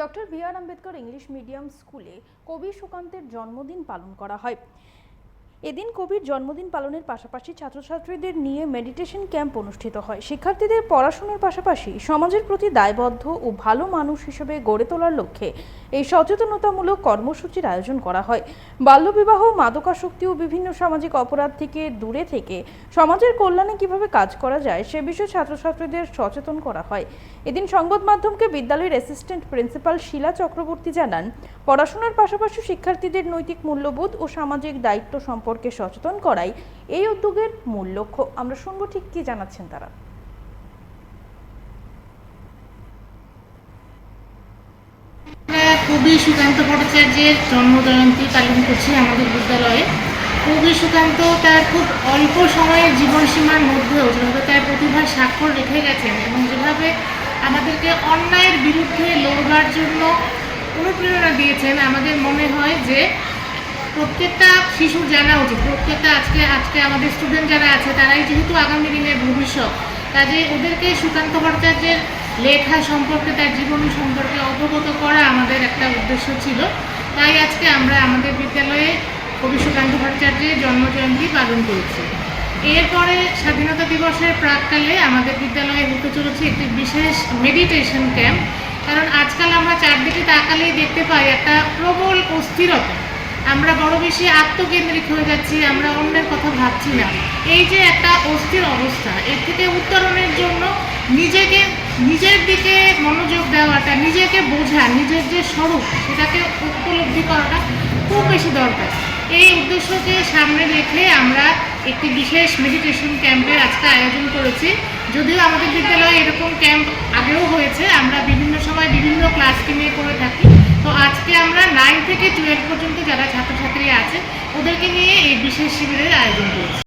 Doctor B.R.. Ambedkar English medium স্কুলে কবি সুকান্তের জন্মদিন পালন করা হয়। এদিন কবির জন্মদিন পালনের পাশাপাশি ছাত্রছাত্রীদের নিয়ে মেডিটেশন ক্যাম্প অনুষ্ঠিত হয়। শিক্ষার্থীদের পড়াশোনার পাশাপাশি সমাজের প্রতি দায়বদ্ধ ও ভালো মানুষ হিসেবে গড়ে তোলার লক্ষ্যে এই সচেতনতামূলক কর্মসূচির আয়োজন করা হয়। বাল্যবিবাহ, মাদকাসক্তি ও বিভিন্ন সামাজিক অপরাধ থেকে দূরে থেকে সমাজের কল্যাণে কিভাবে কাজ করা যায় সে বিষয়ে ছাত্রছাত্রীদের সচেতন করা হয়। এদিন সংবাদ মাধ্যমকে বিদ্যালয়ের অ্যাসিস্ট্যান্ট প্রিন্সিপাল শিলা চক্রবর্তী জানান, পড়াশোনার পাশাপাশি শিক্ষার্থীদের নৈতিক মূল্যবোধ ও সামাজিক দায়িত্ব সম্পর্কে সচেতন করাই এই উদ্যোগের মূল লক্ষ্য। আমরা শুনবো ঠিক কি জানাচ্ছেন তারা। কবি সুকান্ত ভট্টাচার্যের জন্মজয়ন্তী পালন করছি আমাদের বিদ্যালয়ে। কবি সুকান্ত তার খুব অল্প সময়ের জীবনসীমার মধ্যেও যেভাবে তার প্রতিভার স্বাক্ষর রেখে গেছেন এবং যেভাবে আমাদেরকে অন্যায়ের বিরুদ্ধে লড়বার জন্য অনুপ্রেরণা দিয়েছেন, আমাদের মনে হয় যে প্রত্যেকটা শিশুর জানা উচিত, প্রত্যেকটা আজকে আমাদের স্টুডেন্ট যারা আছে তারাই যেহেতু আগামী দিনের ভবিষ্যৎ, কাজে ওদেরকে সুকান্ত ভট্টাচার্যের লেখা সম্পর্কে, তার জীবনী সম্পর্কে অবগত করা আমাদের একটা উদ্দেশ্য ছিল। তাই আজকে আমরা আমাদের বিদ্যালয়ে কবি সুকান্ত ভট্টাচার্যের জন্মজয়ন্তী পালন করেছি। এরপরে স্বাধীনতা দিবসের প্রাককালে আমাদের বিদ্যালয়ে হতে চলেছে একটি বিশেষ মেডিটেশন ক্যাম্প। কারণ আজকাল আমরা চারদিকে তাকালেই দেখতে পাই একটা প্রবল অস্থিরতা, আমরা বড় বেশি আত্মকেন্দ্রিক হয়ে যাচ্ছি, আমরা অন্যের কথা ভাবছি না। এই যে একটা অস্থির অবস্থা, এর থেকে উত্তরণের জন্য নিজের দিকে মনোযোগ দেওয়াটা, নিজেকে বোঝা, নিজের যে স্বরূপ সেটাকে উপলব্ধি করাটা খুব বেশি দরকার। এই উদ্দেশ্যকে সামনে রেখে আমরা একটি বিশেষ মেডিটেশন ক্যাম্পের আজকে আয়োজন করেছি। যদিও আমাদের বিদ্যালয়ে এরকম ক্যাম্প আগেও হয়েছে, আমরা বিভিন্ন সময় বিভিন্ন ক্লাসকে নিয়ে করে থাকি। তো আজকে আমরা 9 থেকে 12 পর্যন্ত যারা ছাত্রছাত্রী আছে ওদেরকে নিয়ে এই বিশেষ শিবিরের আয়োজন করেছি।